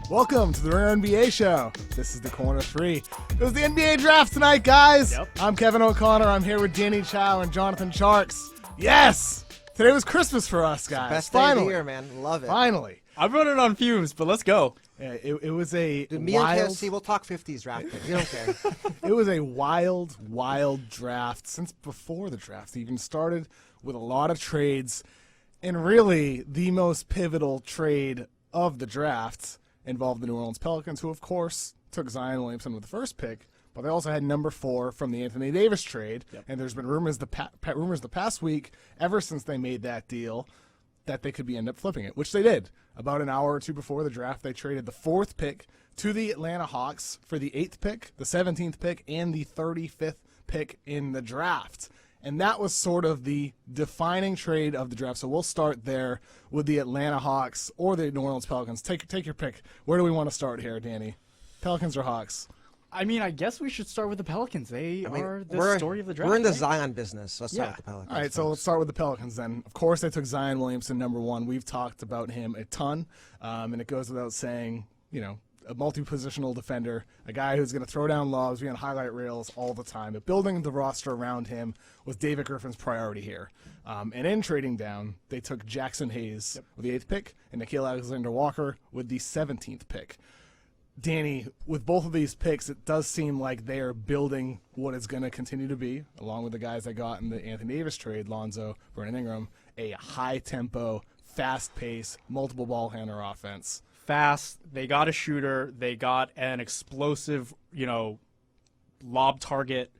Welcome to the Rare NBA Show. This is the Corner 3. It was the NBA Draft tonight, guys. Yep. I'm Kevin O'Connor. I'm here with Danny Chau and Jonathan Tjarks. Yes! Today was Christmas for us, guys. Best day of the year, man. Love it. Finally. I'm running on fumes, but let's go. Yeah, it was a Dude, me wild... and KFC, we'll talk 50s draft pick. We don't care. It was a wild draft since before the draft even started, with a lot of trades, and really the most pivotal trade of the draft involved the New Orleans Pelicans, who of course took Zion Williamson with the first pick, but they also had number 4 from the Anthony Davis trade. Yep. And there's been rumors the past week, ever since they made that deal, that they could end up flipping it, which they did. About an hour or two before the draft, they traded the 4th pick to the Atlanta Hawks for the 8th pick, the 17th pick, and the 35th pick in the draft. And that was sort of the defining trade of the draft. So we'll start there with the Atlanta Hawks or the New Orleans Pelicans. Take your pick. Where do we want to start here, Danny? Pelicans or Hawks? I mean, I guess we should start with the Pelicans. They are the we're- story of the draft. We're in the right? Zion business, so let's start Yeah. with the Pelicans. All right, so let's start with the Pelicans then. Of course, they took Zion Williamson, number 1. We've talked about him a ton, and it goes without saying, a multi-positional defender, a guy who's going to throw down lobs, be on highlight reels all the time. But building the roster around him was David Griffin's priority here. And in trading down, they took Jackson Hayes with the 8th pick and Nickeil Alexander-Walker with the 17th pick. Danny, with both of these picks, it does seem like they are building what is going to continue to be, along with the guys they got in the Anthony Davis trade, Lonzo, Brandon Ingram, a high-tempo, fast-paced, multiple ball handler offense. Fast. They got a shooter. They got an explosive, lob target.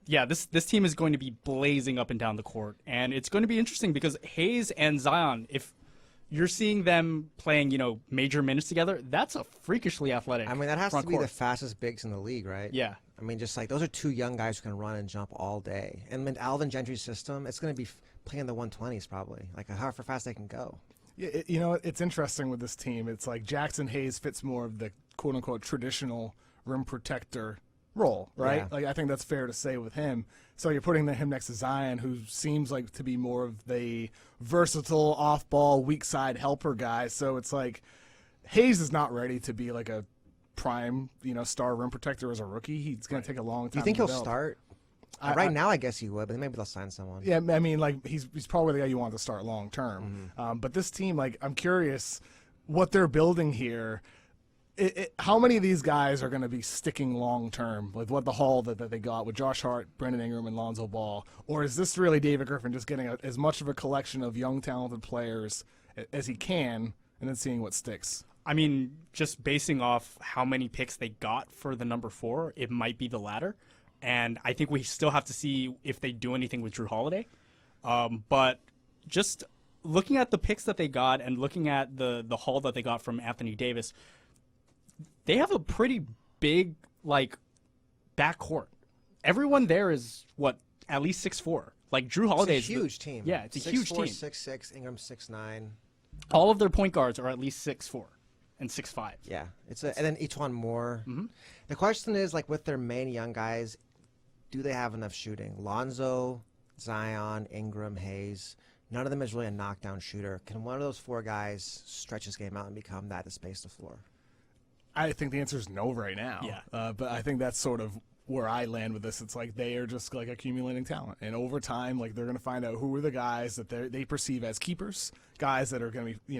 Yeah, this team is going to be blazing up and down the court. And it's going to be interesting because Hayes and Zion, if you're seeing them playing, major minutes together, that's a freakishly athletic I mean, that has to front be court. the fastest bigs in the league, right? Yeah. I mean, just like those are 2 young guys who can run and jump all day. And with Alvin Gentry's system, it's going to be playing the 120s probably, like however fast they can go. Yeah, it's interesting with this team. It's like Jackson Hayes fits more of the quote-unquote traditional rim protector role, right? Yeah. Like, I think that's fair to say with him. So you're putting him next to Zion, who seems like to be more of the versatile, off-ball, weak-side helper guy. So it's like Hayes is not ready to be like a prime, star rim protector as a rookie. He's going to take a long time. Do you think to he'll develop. start? Right now, I guess he would, but maybe they'll sign someone. Yeah, I mean, like he's probably the guy you want to start long term. But this team, like, I'm curious what they're building here. How many of these guys are going to be sticking long term with what the haul that they got with Josh Hart, Brandon Ingram, and Lonzo Ball, or is this really David Griffin just getting as much of a collection of young, talented players as he can, and then seeing what sticks? I mean, just basing off how many picks they got for the number 4, it might be the latter. And I think we still have to see if they do anything with Drew Holiday. But just looking at the picks that they got and looking at the haul that they got from Anthony Davis, they have a pretty big, backcourt. Everyone there is, at least 6'4". Like, Drew Holiday It's a huge team. Yeah, it's a huge team. 6'6", Ingram 6'9". All of their point guards are at least 6'4" and 6'5". Yeah, and then each one more. Mm-hmm. The question is, with their main young guys, do they have enough shooting? Lonzo, Zion, Ingram, Hayes. None of them is really a knockdown shooter. Can one of those 4 guys stretch his game out and become that to space the floor? I think the answer is no right now. Yeah. But I think that's sort of where I land with this. It's like they are just like accumulating talent, and over time, like they're going to find out who are the guys that they perceive as keepers, guys that are going to be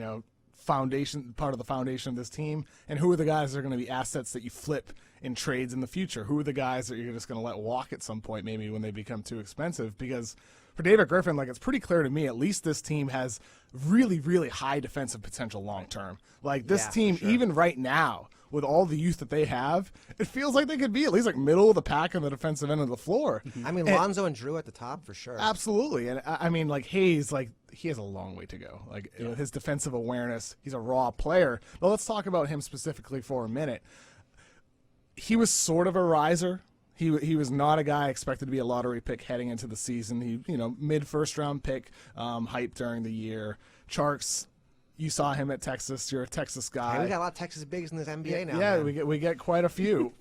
part of the foundation of this team, and who are the guys that are going to be assets that you flip in trades in the future. Who are the guys that you're just going to let walk at some point, maybe when they become too expensive? Because for David Griffin, it's pretty clear to me, at least this team has really, really high defensive potential long term. Like this Yeah, team, for sure. even right now, with all the youth that they have, it feels like they could be at least middle of the pack on the defensive end of the floor. I mean, Lonzo and Drew at the top for sure. Absolutely. And I mean, Hayes, he has a long way to go. With his defensive awareness, he's a raw player. But let's talk about him specifically for a minute. He was sort of a riser. He was not a guy expected to be a lottery pick heading into the season. He, mid first round pick, hype during the year. Tjarks, you saw him at Texas. You're a Texas guy. Hey, we got a lot of Texas bigs in this NBA now. Yeah, man. we get quite a few.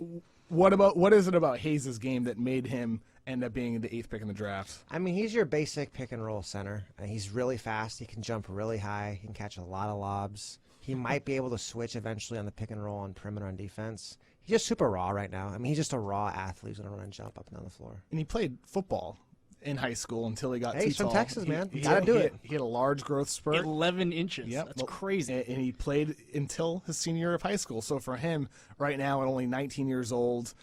What is it about Hayes' game that made him end up being the 8th pick in the draft? I mean, he's your basic pick and roll center. He's really fast. He can jump really high. He can catch a lot of lobs. He might be able to switch eventually on the pick and roll on perimeter on defense. He's just super raw right now. I mean, he's just a raw athlete who's going to run and jump up and down the floor. And he played football in high school until he got too He's tall. from Texas, man. He Gotta do it. He had a large growth spurt. 11 inches. Yep. That's crazy. And he played until his senior year of high school. So for him, right now at only 19 years old,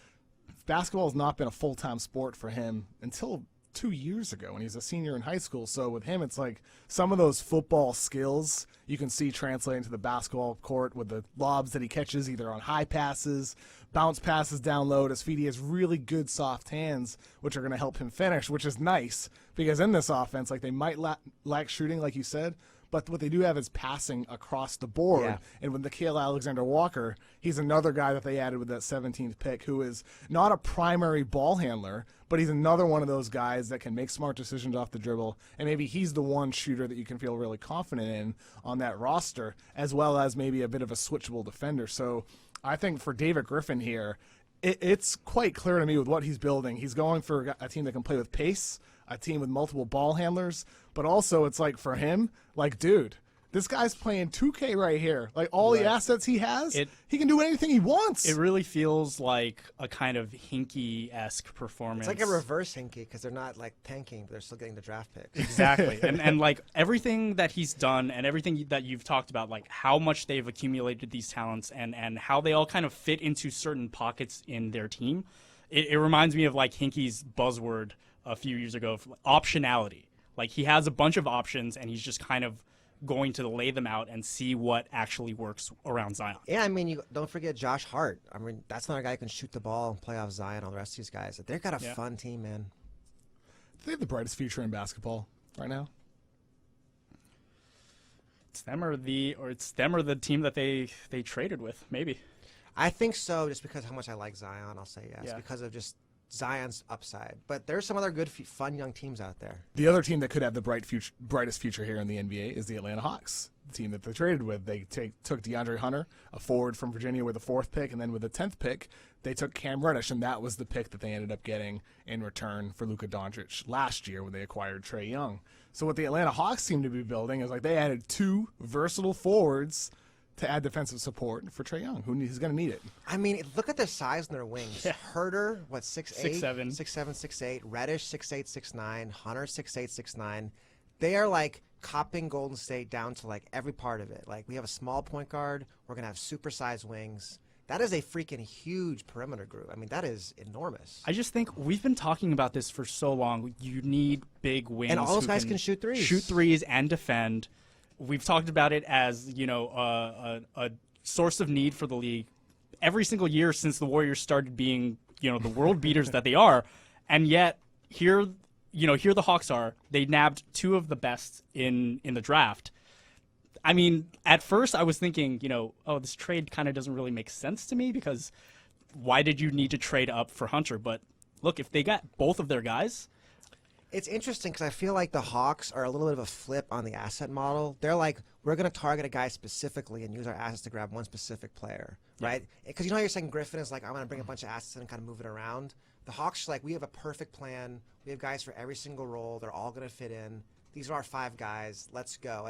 basketball has not been a full-time sport for him until 2 years ago when he was a senior in high school. So with him, it's like some of those football skills you can see translating to the basketball court with the lobs that he catches either on high passes, bounce passes down low. His feet, he has really good soft hands, which are going to help him finish, which is nice because in this offense, like they might lack shooting, like you said, but what they do have is passing across the board. Yeah. And with Nickeil Alexander-Walker, he's another guy that they added with that 17th pick who is not a primary ball handler, but he's another one of those guys that can make smart decisions off the dribble. And maybe he's the one shooter that you can feel really confident in on that roster, as well as maybe a bit of a switchable defender. So I think for David Griffin here, it's quite clear to me with what he's building. He's going for a team that can play with pace, a team with multiple ball handlers, but also it's like for him, like, dude, this guy's playing 2K right here. Like all the assets he has, he can do anything he wants. It really feels like a kind of Hinkie-esque performance. It's like a reverse Hinkie because they're not like tanking, but they're still getting the draft picks. Exactly. and like everything that he's done and everything that you've talked about, like how much they've accumulated these talents and how they all kind of fit into certain pockets in their team, it reminds me of like Hinkie's buzzword a few years ago, optionality. Like he has a bunch of options and he's just kind of going to lay them out and see what actually works around Zion. Yeah, I mean, you don't forget Josh Hart. I mean, that's another guy who can shoot the ball and play off Zion. All the rest of these guys, they've got a fun team, man. Do they have the brightest future in basketball right now? It's them or the team that they traded with, maybe. I think so, just because how much I like Zion. I'll say yes, Yeah. because of just Zion's upside. But there's some other good, fun young teams out there. The other team that could have the brightest future here in the NBA is the Atlanta Hawks, the team that they traded with. They took DeAndre Hunter, a forward from Virginia with the 4th pick, and then with the 10th pick, they took Cam Reddish, and that was the pick that they ended up getting in return for Luka Doncic last year when they acquired Trae Young. So what the Atlanta Hawks seem to be building is like they added 2 versatile forwards to add defensive support for Trae Young, who's going to need it. I mean, look at their size and their wings. Yeah. Herter, what, 6'8"? 6'7". 6'7", 6'8". Reddish, 6'8", 6'9". Hunter, 6'8", 6'9". They are like copying Golden State down to like every part of it. Like we have a small point guard. We're going to have supersized wings. That is a freaking huge perimeter group. I mean, that is enormous. I just think we've been talking about this for so long. You need big wings. And all those who guys can shoot threes. Shoot threes and defend. We've talked about it as, a source of need for the league every single year since the Warriors started being, the world beaters that they are. And yet here the Hawks are. They nabbed 2 of the best in the draft. I mean, at first I was thinking, this trade kind of doesn't really make sense to me because why did you need to trade up for Hunter? But look, if they got both of their guys. It's interesting because I feel like the Hawks are a little bit of a flip on the asset model. They're like, we're going to target a guy specifically and use our assets to grab one specific player, right? Because how you're saying Griffin is like, I'm going to bring a bunch of assets in and kind of move it around. The Hawks are like, we have a perfect plan. We have guys for every single role. They're all going to fit in. These are our 5 guys. Let's go.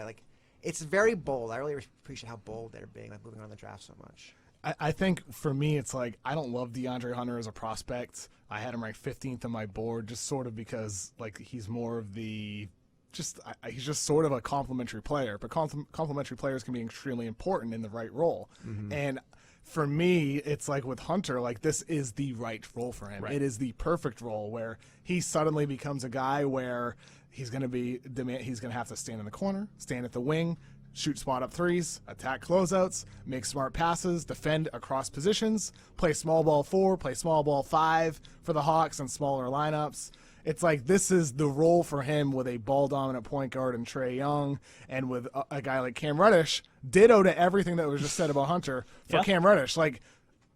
It's very bold. I really appreciate how bold they're being, like moving around the draft so much. I think for me, it's like I don't love DeAndre Hunter as a prospect. I had him ranked 15th on my board just sort of because like he's more of he's just sort of a complementary player. But complementary players can be extremely important in the right role. Mm-hmm. And for me, it's like with Hunter, like this is the right role for him. Right. It is the perfect role where he suddenly becomes a guy where he's going to have to stand in the corner, stand at the wing, shoot spot-up threes, attack closeouts, make smart passes, defend across positions, play small ball 4, play small ball 5 for the Hawks and smaller lineups. It's like this is the role for him with a ball-dominant point guard in Trae Young and with a guy like Cam Reddish. Ditto to everything that was just said about Hunter for Cam Reddish. Like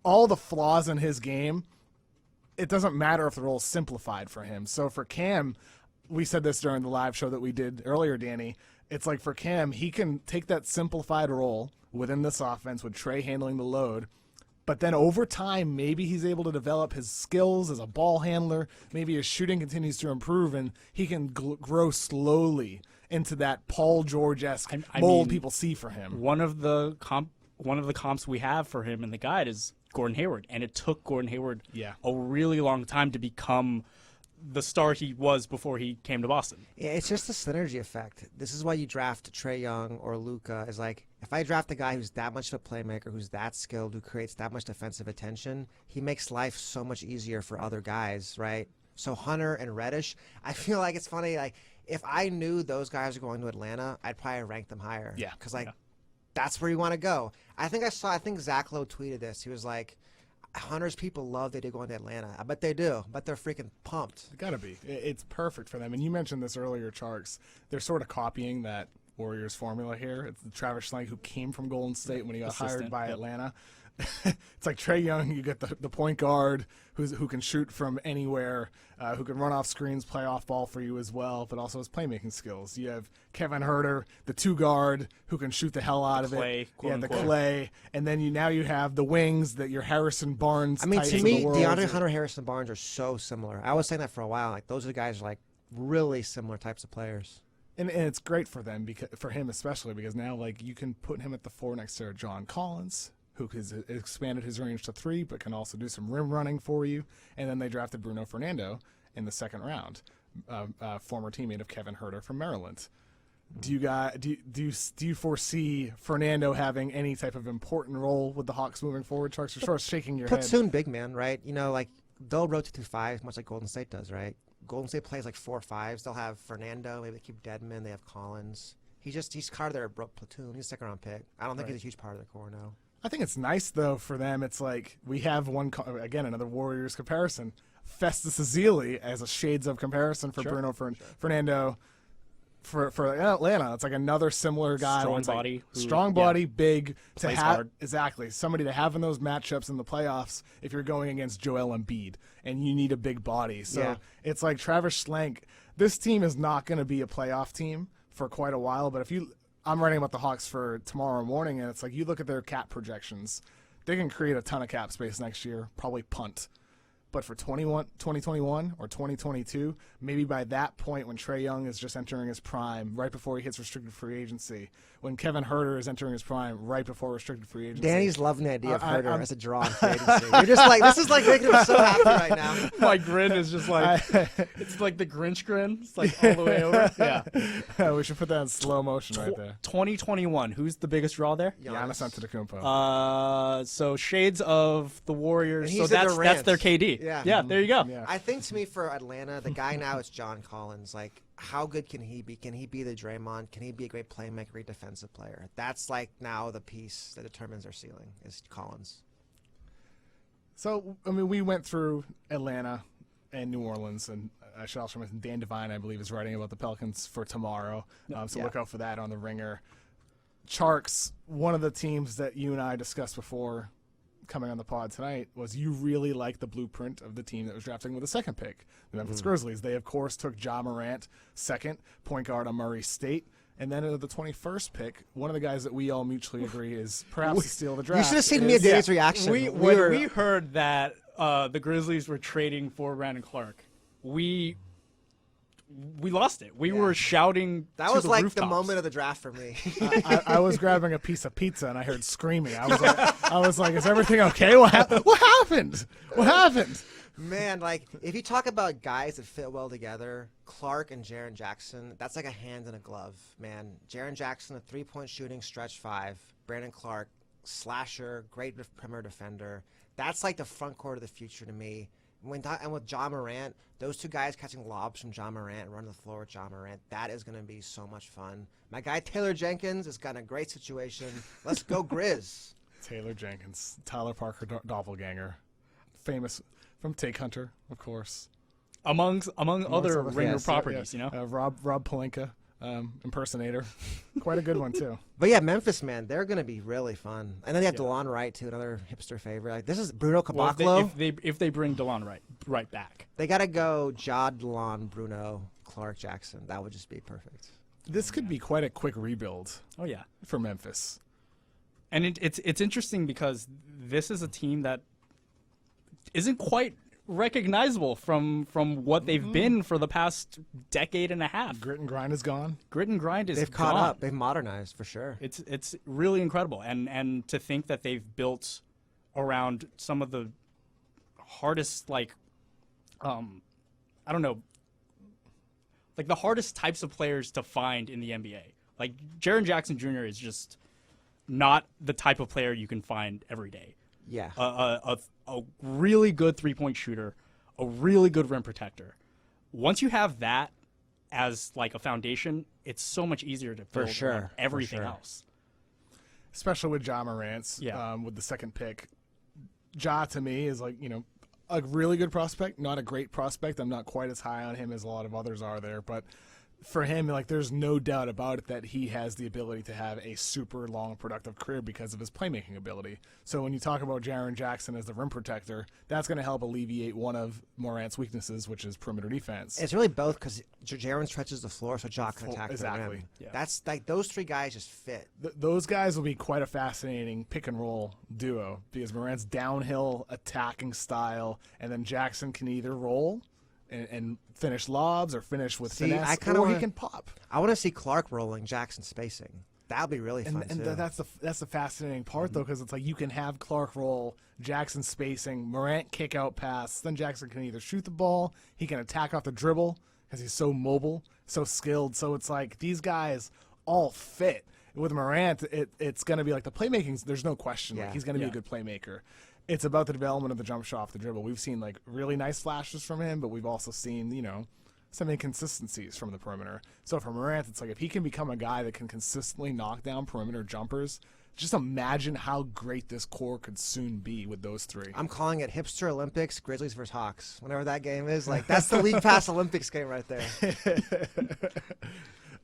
all the flaws in his game, it doesn't matter if the role is simplified for him. So for Cam, we said this during the live show that we did earlier, Danny, it's like for Cam, he can take that simplified role within this offense with Trae handling the load, but then over time, maybe he's able to develop his skills as a ball handler. Maybe his shooting continues to improve, and he can grow slowly into that Paul George-esque I mold mean, people see for him. One of the comps we have for him in the guide is Gordon Hayward, and it took Gordon Hayward a really long time to become the star he was before he came to Boston. Yeah, it's just the synergy effect. This is why you draft Trae Young or Luka. Is like, if I draft a guy who's that much of a playmaker, who's that skilled, who creates that much defensive attention, he makes life so much easier for other guys, right? So Hunter and Reddish, I feel like it's funny. Like, if I knew those guys were going to Atlanta, I'd probably rank them higher. Yeah. Because that's where you want to go. I think Zach Lowe tweeted this. He was like, Hunter's people love that they're going to Atlanta. I bet they do. But they're freaking pumped. It's got to be. It's perfect for them. And you mentioned this earlier, Tjarks. They're sort of copying that Warriors formula here. It's Travis Schlenk, who came from Golden State when he got hired by Atlanta. It's like Trae Young. You get the point guard who can shoot from anywhere, who can run off screens, play off ball for you as well, but also has playmaking skills. You have Kevin Huerter, the 2 guard, who can shoot the hell out of it. The Clay. And then you have the wings that your Harrison Barnes. I mean, types to of me, the world. DeAndre Hunter, Harrison Barnes are so similar. I was saying that for a while. Like, those are the guys like really similar types of players. And it's great for them, for him especially, because now like you can put him at the 4 next to John Collins, who has expanded his range to 3, but can also do some rim running for you. And then they drafted Bruno Fernando in the 2nd round, former teammate of Kevin Huerter from Maryland. Do you foresee Fernando having any type of important role with the Hawks moving forward? Tjarks, you're sort of shaking your head. Platoon big man, right? You know, like they'll rotate to 5, much like Golden State does, right? Golden State plays like 4 5s. They'll have Fernando. Maybe they keep Dedmon. They have Collins. He's part of their platoon. He's a 2nd-round pick. I don't think he's a huge part of their core now. I think it's nice, though, for them. It's like we have another Warriors comparison. Festus Ezeli as a shades of comparison for Bruno Fernando. For Atlanta, it's like another similar guy. Strong body, big to plays have hard. Exactly, somebody to have in those matchups in the playoffs if you're going against Joel Embiid and you need a big body. So it's like Travis Schlenk. This team is not going to be a playoff team for quite a while. But I'm writing about the Hawks for tomorrow morning, and it's like you look at their cap projections, they can create a ton of cap space next year, probably punt. But for 2021 or 2022, maybe by that point when Trae Young is just entering his prime, right before he hits restricted free agency, when Kevin Huerter is entering his prime, right before restricted free agency. Danny's loving the idea of Huerter as a draw in free agency. You're just like, this is like making him so happy right now. My grin is just like, it's like the Grinch grin. It's like all the way over. Yeah. We should put that in slow motion right there. 2021, who's the biggest draw there? Giannis Antetokounmpo. So shades of the Warriors. And So that's their KD. Yeah. There you go. Yeah. I think to me for Atlanta, the guy now is John Collins. Like, how good can he be? Can he be the Draymond? Can he be a great playmaker, great defensive player? That's like now the piece that determines their ceiling is Collins. So, I mean, we went through Atlanta and New Orleans, and I should also mention Dan Devine, I believe, is writing about the Pelicans for tomorrow. So look out for that on the Ringer. Tjarks, one of the teams that you and I discussed before coming on the pod tonight was you really like the blueprint of the team that was drafting with the 2nd pick, the Memphis Grizzlies. They, of course, took Ja Morant 2nd, point guard on Murray State. And then at the 21st pick, one of the guys that we all mutually agree is perhaps the steal of the draft. You should have seen me and Danny's reaction. When we heard that the Grizzlies were trading for Brandon Clark, we lost it. We were shouting. That was like rooftops. the moment of the draft for me. I was grabbing a piece of pizza and I heard screaming. I was like, is everything okay? What happened? What happened? Man, like, if you talk about guys that fit well together, Clark and Jaren Jackson, that's like a hand in a glove, man. Jaren Jackson, a 3-point shooting stretch 5. Brandon Clark, slasher, great perimeter defender. That's like the front court of the future to me. And with Ja Morant, those 2 guys catching lobs from Ja Morant, running the floor with Ja Morant, that is going to be so much fun. My guy Taylor Jenkins has got a great situation. Let's go Grizz. Taylor Jenkins, Tyler Parker doppelganger, famous from Take Hunter, of course. Among other Ringer properties, you know? Rob Pelinka, impersonator. Quite a good one, too. But yeah, Memphis, man, they're going to be really fun. And then they have DeLon Wright, too, another hipster favorite. Like, this is Bruno Caboclo. Well, if they bring DeLon right back. They got to go Ja, DeLon, Bruno, Clark, Jackson. That would just be perfect. This could be quite a quick rebuild. Oh, yeah. For Memphis. And it's interesting because this is a team that isn't quite recognizable from what they've been for the past decade and a half. Grit and grind is gone. Grit and grind is They've caught gone. up. They've modernized for sure. It's really incredible, and to think that they've built around some of the hardest, like, I don't know, like the hardest types of players to find in the NBA. Like Jaren Jackson Jr. is just not the type of player you can find every day. Yeah. A really good three-point shooter, a really good rim protector. Once you have that as like a foundation, it's so much easier to build around everything else. Especially with Ja Morant, with the second pick. Ja, to me, is like, a really good prospect, not a great prospect. I'm not quite as high on him as a lot of others are there, but for him, like, there's no doubt about it that he has the ability to have a super long, productive career because of his playmaking ability. So when you talk about Jaren Jackson as the rim protector, that's going to help alleviate one of Morant's weaknesses, which is perimeter defense. It's really both because Jaren stretches the floor so Ja can attack the rim. Yeah. That's like those three guys just fit. Those guys will be quite a fascinating pick and roll duo because Morant's downhill attacking style, and then Jackson can either roll and finish lobs or finish with finesse, or he can pop. I want to see Clark rolling, Jackson spacing. That'll be really fun, and too. That's the fascinating part, though, because it's like you can have Clark roll, Jackson spacing, Morant kick out pass. Then Jackson can either shoot the ball, he can attack off the dribble because he's so mobile, so skilled. So it's like these guys all fit. With Morant, it's going to be like the playmaking. There's no question. Like, he's going to be a good playmaker. It's about the development of the jump shot off the dribble. We've seen like really nice flashes from him, but we've also seen, some inconsistencies from the perimeter. So for Morant, it's like if he can become a guy that can consistently knock down perimeter jumpers, just imagine how great this core could soon be with those three. I'm calling it Hipster Olympics, Grizzlies versus Hawks. Whenever that game is, like that's the League Pass Olympics game right there.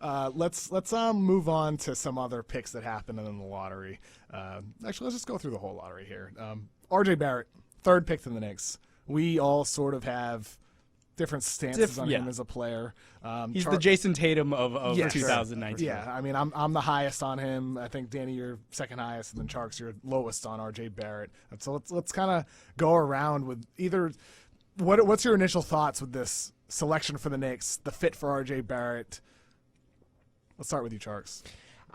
Let's move on to some other picks that happened in the lottery. Actually, let's just go through the whole lottery here. RJ Barrett, third pick to the Knicks. We all sort of have different stances on him as a player. He's the Jason Tatum of 2019. Yeah, I mean, I'm the highest on him. I think, Danny, you're second highest, and then Tjarks, you're lowest on RJ Barrett. So let's kind of go around with either what's your initial thoughts with this selection for the Knicks, the fit for RJ Barrett? Let's start with you, Tjarks.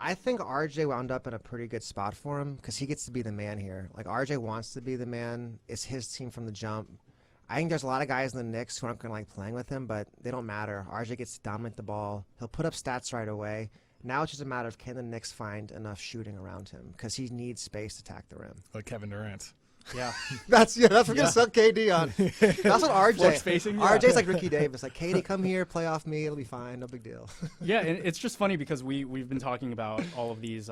I think RJ wound up in a pretty good spot for him because he gets to be the man here. Like, RJ wants to be the man. It's his team from the jump. I think there's a lot of guys in the Knicks who aren't going to like playing with him, but they don't matter. RJ gets to dominate the ball. He'll put up stats right away. Now it's just a matter of can the Knicks find enough shooting around him because he needs space to attack the rim. Like Kevin Durant. Yeah. That's what we're going to suck KD on. That's what RJ. Floor spacing, RJ's like Ricky Davis. Like, KD, come here, play off me. It'll be fine. No big deal. Yeah, and it's just funny because we've been talking about all of these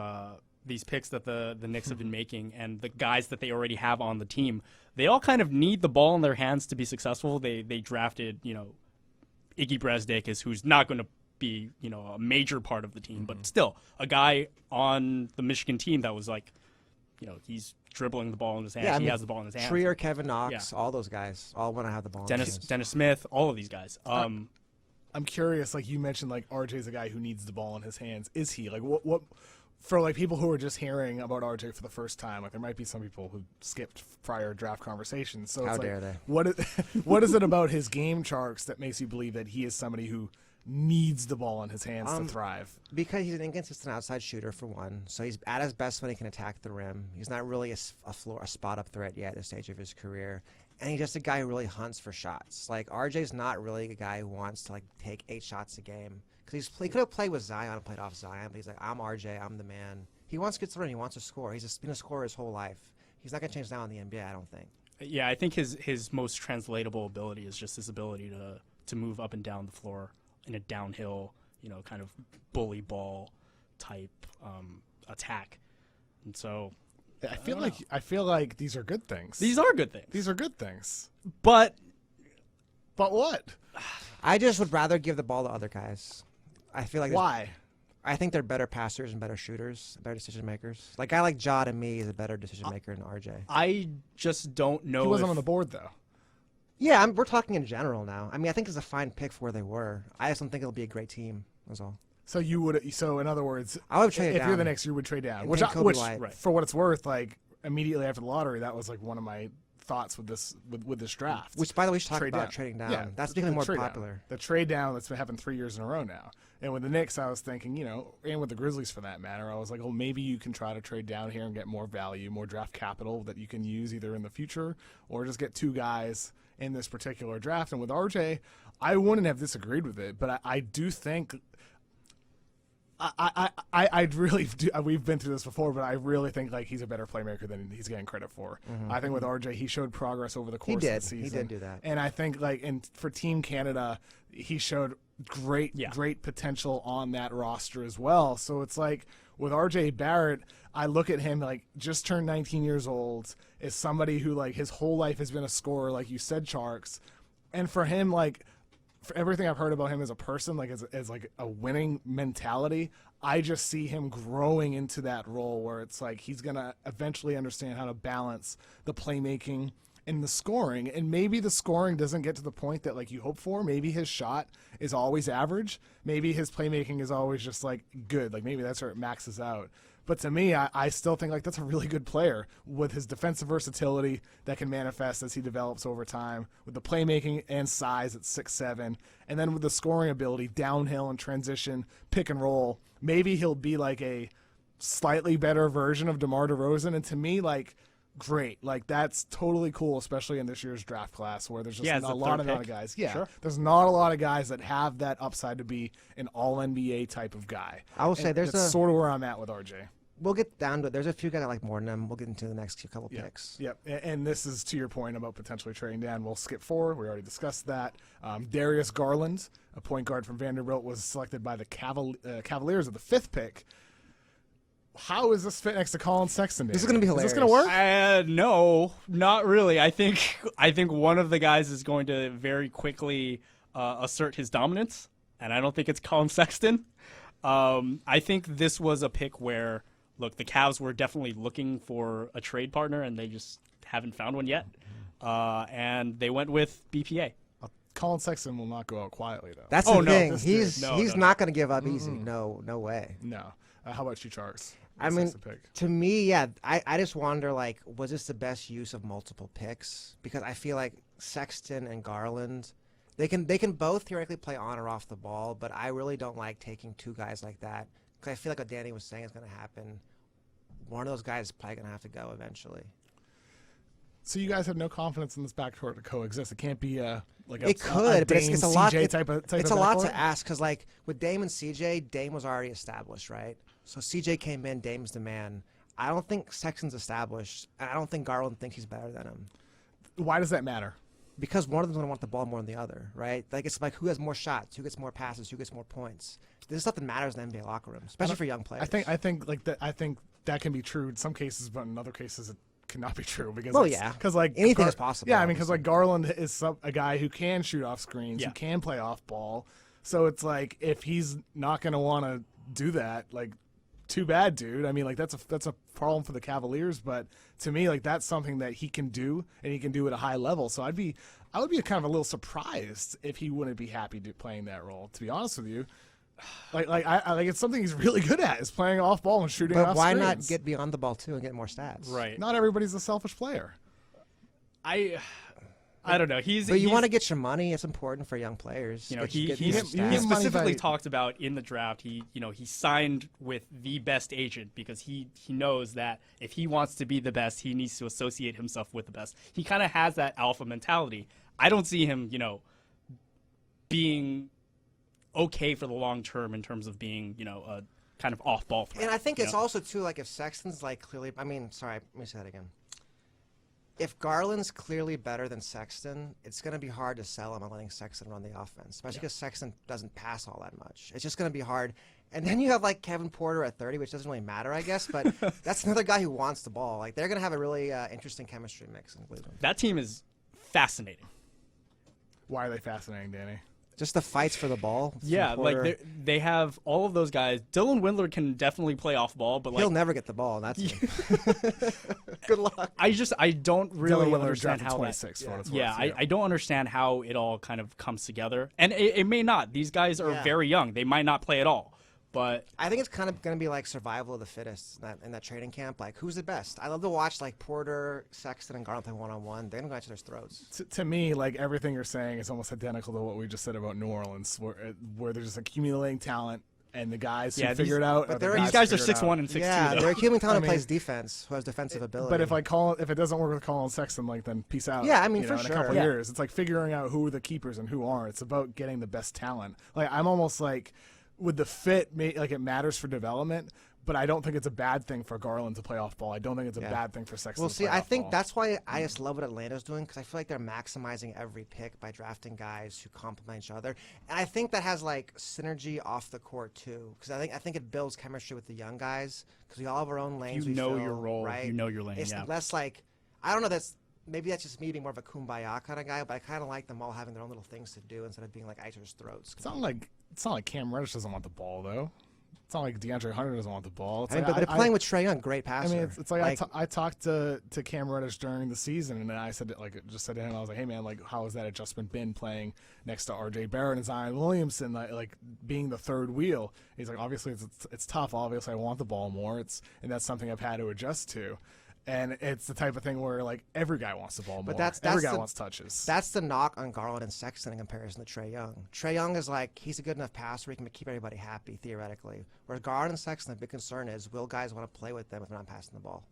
picks that the Knicks have been making and the guys that they already have on the team. They all kind of need the ball in their hands to be successful. They drafted, Iggy Brezdeikis, who's not going to be, a major part of the team, but still a guy on the Michigan team that was like, he's dribbling the ball in his hands. Yeah, he has the ball in his hands. Trier, Kevin Knox, all those guys all want to have the ball. Dennis Smith, all of these guys. I'm curious, like you mentioned, like RJ's a guy who needs the ball in his hands. Is he? Like what for like people who are just hearing about RJ for the first time? Like there might be some people who skipped prior draft conversations. So how dare they? What is it about his game, Tjarks, that makes you believe that he is somebody who needs the ball in his hands to thrive? Because he's an inconsistent outside shooter, for one. So he's at his best when he can attack the rim. He's not really a spot-up threat yet at this stage of his career. And he's just a guy who really hunts for shots. Like, RJ's not really a guy who wants to, like, take 8 shots a game. Because he could have played with Zion and played off Zion, but he's like, I'm RJ, I'm the man. He wants to get to the rim. He wants to score. He's just been a scorer his whole life. He's not going to change now in the NBA, I don't think. Yeah, I think his most translatable ability is just his ability to move up and down the floor in a downhill, kind of bully ball type attack. And so I feel like these are good things. These are good things. These are good things. But what? I just would rather give the ball to other guys. I feel like why? I think they're better passers and better shooters, better decision makers. Like, a guy like Ja to me is a better decision maker than RJ. I just don't know. He wasn't on the board though. Yeah, we're talking in general now. I mean, I think it's a fine pick for where they were. I just don't think it'll be a great team. That's all. So you would. So in other words, I would trade if down. you're the Knicks, you would trade down. And Which take Kobe White. for what it's worth, like immediately after the lottery, that was like one of my thoughts with this draft. Which, by the way, we should talk Trade about down. trading down. Yeah, That's becoming more trade popular. Down. The trade down that's been happening 3 years in a row now. And with the Knicks, I was thinking, and with the Grizzlies for that matter, I was like, well, maybe you can try to trade down here and get more value, more draft capital that you can use either in the future or just get 2 guys in this particular draft. And with RJ, I wouldn't have disagreed with it, but I do think I really do. We've been through this before, but I really think like he's a better playmaker than he's getting credit for. Mm-hmm. I think with RJ, he showed progress over the course of the season. He did do that. And I think for Team Canada, he showed great potential on that roster as well. So it's like with RJ Barrett, I look at him like just turned 19 years old, is somebody who like his whole life has been a scorer, like you said, Tjarks. And for him, like, for everything I've heard about him as a person, like as like a winning mentality, I just see him growing into that role where it's like he's gonna eventually understand how to balance the playmaking and the scoring. And maybe the scoring doesn't get to the point that like you hope for. Maybe his shot is always average. Maybe his playmaking is always just like good. Like maybe that's where it maxes out. But to me, I still think like that's a really good player with his defensive versatility that can manifest as he develops over time, with the playmaking and size at 6'7", and then with the scoring ability, downhill and transition, pick and roll. Maybe he'll be like a slightly better version of DeMar DeRozan. And to me, like, great. Like, that's totally cool, especially in this year's draft class where there's just not a lot of guys. Yeah, sure. There's not a lot of guys that have that upside to be an all-NBA type of guy. I will say that's sort of where I'm at with RJ. We'll get down to it. There's a few guys I like more than them. We'll get into the next couple picks. Yep. And this is to your point about potentially trading down. We'll skip forward. We already discussed that. Darius Garland, a point guard from Vanderbilt, was selected by the Cavaliers at the 5th pick. How is this fit next to Collin Sexton? This is going to be hilarious. Is this going to work? No, not really. I think one of the guys is going to very quickly assert his dominance, and I don't think it's Collin Sexton. I think this was a pick where, look, the Cavs were definitely looking for a trade partner, and they just haven't found one yet. And they went with BPA. Collin Sexton will not go out quietly, though. That's the thing. He's not going to give up easy. No way. No. How about you, Tjarks? I mean, to me, yeah, I just wonder, like, was this the best use of multiple picks? Because I feel like Sexton and Garland, they can both theoretically play on or off the ball, but I really don't like taking 2 guys like that because I feel like what Danny was saying is going to happen. One of those guys is probably going to have to go eventually. So you guys have no confidence in this backcourt to coexist. It can't be but it's a lot. It's a lot to backcourt? ask because, like, with Dame and CJ, Dame was already established, right? So CJ came in, Dame's the man. I don't think Sexton's established, and I don't think Garland thinks he's better than him. Why does that matter? Because one of them's going to want the ball more than the other, right? Like, it's like who has more shots, who gets more passes, who gets more points. This is stuff that matters in the NBA locker room, especially for young players. I think like that. I think that can be true in some cases, but in other cases it cannot be true because because like anything is possible. Yeah, I mean, because like Garland is a guy who can shoot off screens, who can play off ball. So it's like if he's not going to want to do that, like, too bad, dude. I mean, like that's a problem for the Cavaliers, but to me, like that's something that he can do, and he can do at a high level. So I would be kind of a little surprised if he wouldn't be happy playing that role. To be honest with you, I it's something he's really good at is playing off ball and shooting off screens. But why screens. not get beyond the ball too and get more stats? Right. Not everybody's a selfish player. I don't know. But you want to get your money. It's important for young players. You know, he specifically talked about in the draft. He signed with the best agent because he knows that if he wants to be the best, he needs to associate himself with the best. He kind of has that alpha mentality. I don't see him, being okay for the long term in terms of being, a kind of off ball threat. And I think it's also too like if Sexton's like clearly. I mean, sorry, let me say that again. If Garland's clearly better than Sexton, it's going to be hard to sell him on letting Sexton run the offense, especially because Sexton doesn't pass all that much. It's just going to be hard. And then you have like Kevin Porter at 30, which doesn't really matter, I guess, but that's another guy who wants the ball. Like they're going to have a really interesting chemistry mix in Cleveland. That team is fascinating. Why are they fascinating, Danny? Just the fights for the ball. Yeah, like they have all of those guys. Dylan Windler can definitely play off ball, but he'll never get the ball. That's good luck. I don't really understand how that. I don't understand how it all kind of comes together, and it may not. These guys are very young; they might not play at all. But I think it's kind of going to be like survival of the fittest in that trading camp. Like, who's the best? I love to watch like Porter, Sexton, and Garland play one-on-one. They're going to go at each other's throats. To me, like everything you're saying is almost identical to what we just said about New Orleans, where they're just accumulating talent, and the guys who figure it out. But these guys are 6'1" and 6'2". Yeah, they're accumulating talent who plays defense, who has defensive ability. But if it doesn't work with Collin Sexton, like then peace out. Yeah, I mean, you for know, in sure. a couple years, it's like figuring out who are the keepers and who aren't. It's about getting the best talent. Like I'm almost like with the fit, like it matters for development. But I don't think it's a bad thing for Garland to play off ball. I don't think it's a bad thing for Sexton. Well, to see, play I off think ball. that's why I just love what Atlanta's doing, because I feel like they're maximizing every pick by drafting guys who complement each other, and I think that has like synergy off the court too, because I think it builds chemistry with the young guys, because we all have our own lanes. You know fill, your role. right? You know your lane. It's less like, I don't know. Maybe that's just me being more of a kumbaya kind of guy, but I kind of like them all having their own little things to do instead of being like at each other's throats. It's not like Cam Reddish doesn't want the ball though. It's not like DeAndre Hunter doesn't want the ball. It's I mean, like, but they're playing with Trae Young, great passer. I mean, it's like I talked to Cam Reddish during the season, and I said just said to him, I was like, hey man, like how has that adjustment been playing next to RJ Barrett and Zion Williamson, like being the third wheel? He's like, obviously it's tough. Obviously, I want the ball more. And that's something I've had to adjust to. And it's the type of thing where like every guy wants the ball more. Every guy wants touches. That's the knock on Garland and Sexton in comparison to Trae Young. Trae Young is like, he's a good enough passer, he can keep everybody happy theoretically. Whereas Garland and Sexton, the big concern is, will guys want to play with them if they're not passing the ball?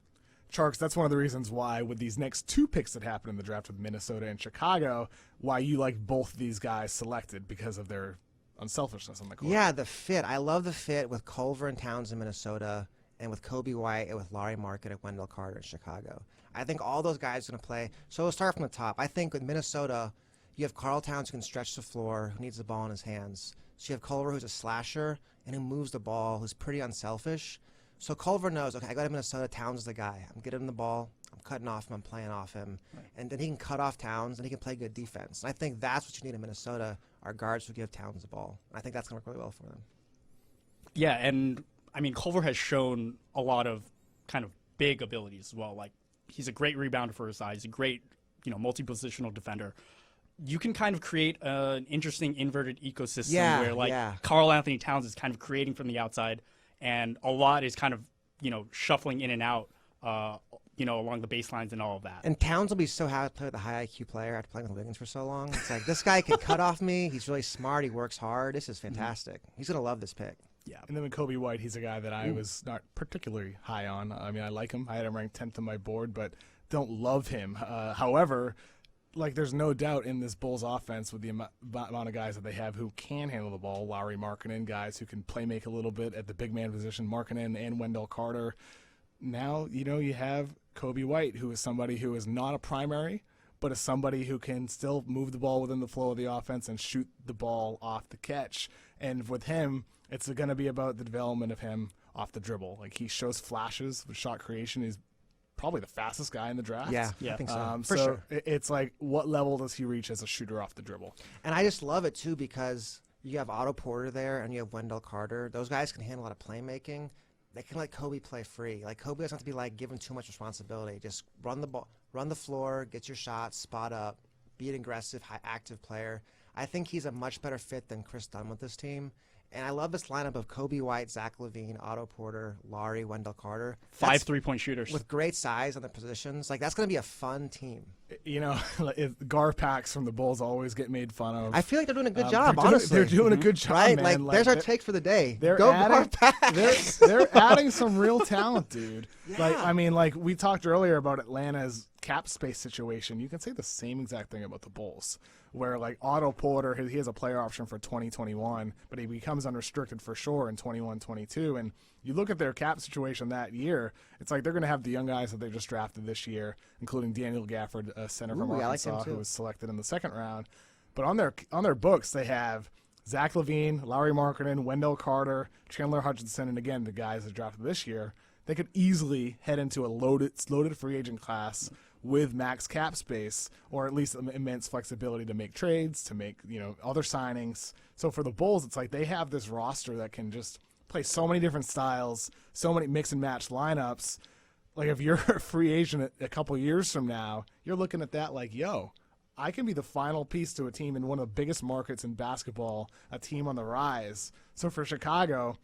Tjarks, that's one of the reasons why with these next two picks that happened in the draft with Minnesota and Chicago, why you like both these guys selected because of their unselfishness on the court. Yeah, the fit. I love the fit with Culver and Towns in Minnesota, and with Kobe White and with Larry Market and Wendell Carter in Chicago. I think all those guys are going to play. So we'll start from the top. I think with Minnesota, you have Karl Towns who can stretch the floor, who needs the ball in his hands. So you have Culver, who's a slasher and who moves the ball, who's pretty unselfish. So Culver knows, okay, I got to Minnesota, Towns is the guy. I'm getting him the ball, I'm cutting off him, I'm playing off him. Right. And then he can cut off Towns, and he can play good defense. And I think that's what you need in Minnesota, are guards who give Towns the ball. I think that's going to work really well for them. Yeah, and I mean, Culver has shown a lot of kind of big abilities as well. Like, he's a great rebounder for his size, a great, multi-positional defender. You can kind of create an interesting inverted ecosystem where, Karl Anthony Towns is kind of creating from the outside, and a lot is kind of, shuffling in and out, along the baselines and all of that. And Towns will be so happy to play with a high IQ player after playing with Wiggins for so long. It's like, this guy can cut off me. He's really smart. He works hard. This is fantastic. He's going to love this pick. Yeah. And then with Kobe White, he's a guy that I was not particularly high on. I mean, I like him. I had him ranked 10th on my board, but don't love him. However, there's no doubt in this Bulls offense with the amount of guys that they have who can handle the ball. Lowry Markkanen, guys who can play make a little bit at the big man position, Markkanen and Wendell Carter. Now, you have Kobe White, who is somebody who is not a primary, but is somebody who can still move the ball within the flow of the offense and shoot the ball off the catch. And with him, it's going to be about the development of him off the dribble. Like, he shows flashes with shot creation. He's probably the fastest guy in the draft. Yeah. I think so. For sure. It's like, what level does he reach as a shooter off the dribble? And I just love it, too, because you have Otto Porter there and you have Wendell Carter. Those guys can handle a lot of playmaking. They can let Kobe play free. Like, Kobe doesn't have to be, given too much responsibility. Just run the ball, run the floor, get your shots, spot up, be an aggressive, high active player. I think he's a much better fit than Chris Dunn with this team. And I love this lineup of Kobe White, Zach LaVine, Otto Porter, Larry, Wendell Carter. 5 3-point shooters. With great size on the positions. That's going to be a fun team. Garpax from the Bulls always get made fun of. I feel like they're doing a good job, honestly. They're doing a good job, right? man. There's our take for the day. They're Go adding, Garpax. They're adding some real talent, dude. Yeah. We talked earlier about Atlanta's cap space situation. You can say the same exact thing about the Bulls, where Otto Porter, he has a player option for 2021, but he becomes unrestricted for sure in 21-22. And you look at their cap situation that year, it's like they're going to have the young guys that they just drafted this year, including Daniel Gafford, a center from Arkansas, who was selected in the second round. But on their books, they have Zach LaVine, Lowry Markkanen, Wendell Carter, Chandler Hutchinson, and again, the guys that drafted this year. They could easily head into a loaded free agent class with max cap space, or at least immense flexibility to make trades, to make other signings. So for the Bulls, it's like they have this roster that can just play so many different styles, so many mix and match lineups. Like, if you're a free agent a couple years from now, you're looking at that like, yo, I can be the final piece to a team in one of the biggest markets in basketball, a team on the rise. So for Chicago,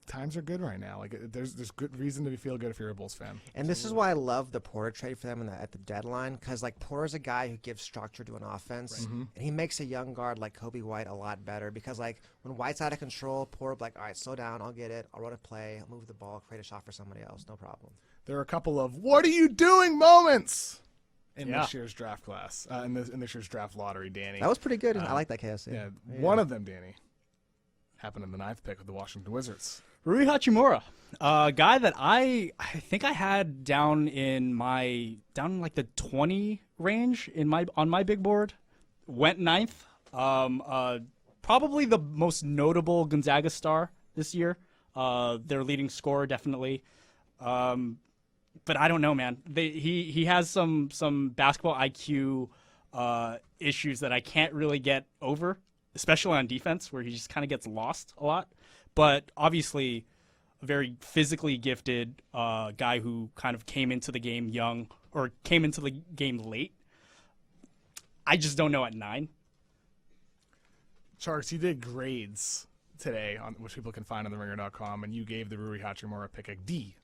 times are good right now. Like there's good reason to feel good if you're a Bulls fan. And this is why I love the Porter trade for them at the deadline, because like Porter's a guy who gives structure to an offense, and he makes a young guard like Kobe White a lot better. Because like when White's out of control, Porter like, all right, slow down, I'll get it, I'll run a play, I'll move the ball, create a shot for somebody else, no problem. There are a couple of "what are you doing" moments in this year's draft class, in this year's draft lottery, Danny. That was pretty good. I like that KSC. Yeah, one of them, Danny, happened in the 9th pick with the Washington Wizards. Rui Hachimura, a guy that I think I had down in like the 20 range on my big board, went 9th. Probably the most notable Gonzaga star this year. Their leading scorer, definitely. But I don't know, man. He has some basketball IQ issues that I can't really get over, especially on defense, where he just kind of gets lost a lot. But obviously, a very physically gifted guy who kind of came into the game young or came into the game late. I just don't know at 9. Tjarks, you did grades today, which people can find on theringer.com, and you gave the Rui Hachimura pick a D.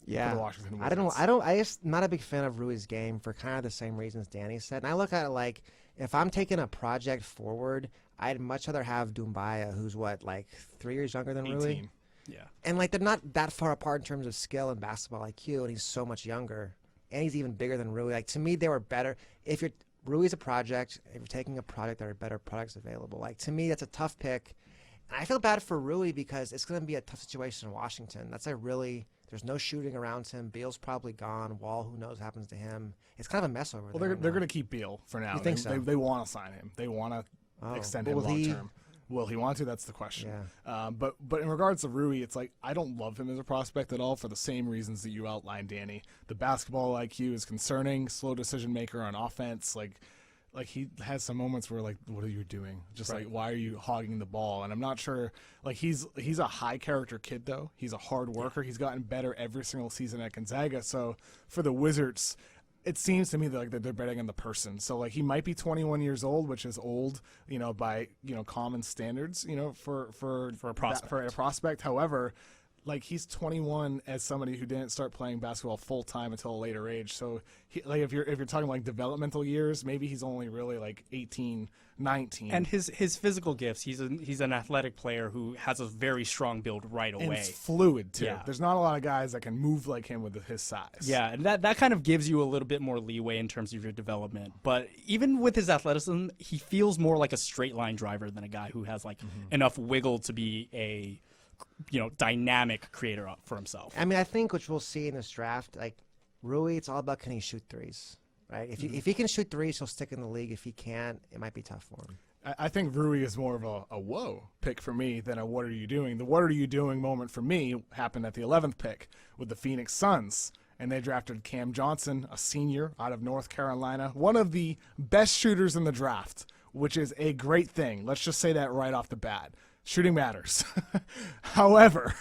Yeah, for the Washington I Wizards. I just not a big fan of Rui's game for kind of the same reasons Danny said. And I look at it like, if I'm taking a project forward, I'd much rather have Doumbia, who's like 3 years younger than 18. Rui. Yeah. And like they're not that far apart in terms of skill and basketball IQ, and he's so much younger, and he's even bigger than Rui. Like to me, they were better. If Rui's a project, if you're taking a product, there are better products available. Like to me, that's a tough pick. And I feel bad for Rui because it's going to be a tough situation in Washington. There's no shooting around him. Beal's probably gone. Wall, who knows what happens to him. It's kind of a mess over there. Well, they're going to keep Beal for now. You think so? They want to sign him. They want to extend him long term. Will he want to? That's the question. Yeah. But in regards to Rui, it's like I don't love him as a prospect at all for the same reasons that you outlined, Danny. The basketball IQ is concerning. Slow decision maker on offense. Like he has some moments where like, what are you doing? Just like, why are you hogging the ball? And I'm not sure. Like he's a high character kid though. He's a hard worker. He's gotten better every single season at Gonzaga. So for the Wizards, it seems to me that they're betting on the person. So like he might be 21 years old, which is old, by common standards, for a prospect. However, like he's 21 as somebody who didn't start playing basketball full time until a later age. So if you're talking like developmental years, maybe he's only really like 18, 19. And his physical gifts, he's an athletic player who has a very strong build right away. And it's fluid too. Yeah. There's not a lot of guys that can move like him with his size. Yeah, and that kind of gives you a little bit more leeway in terms of your development. But even with his athleticism, he feels more like a straight line driver than a guy who has like enough wiggle to be a dynamic creator for himself. I mean, I think which we'll see in this draft, like Rui, it's all about can he shoot threes, right? If he can shoot threes, he'll stick in the league. If he can't, it might be tough for him. I think Rui is more of a whoa pick for me than a what are you doing. The what are you doing moment for me happened at the 11th pick with the Phoenix Suns. And they drafted Cam Johnson, a senior out of North Carolina, one of the best shooters in the draft, which is a great thing. Let's just say that right off the bat. Shooting matters. However,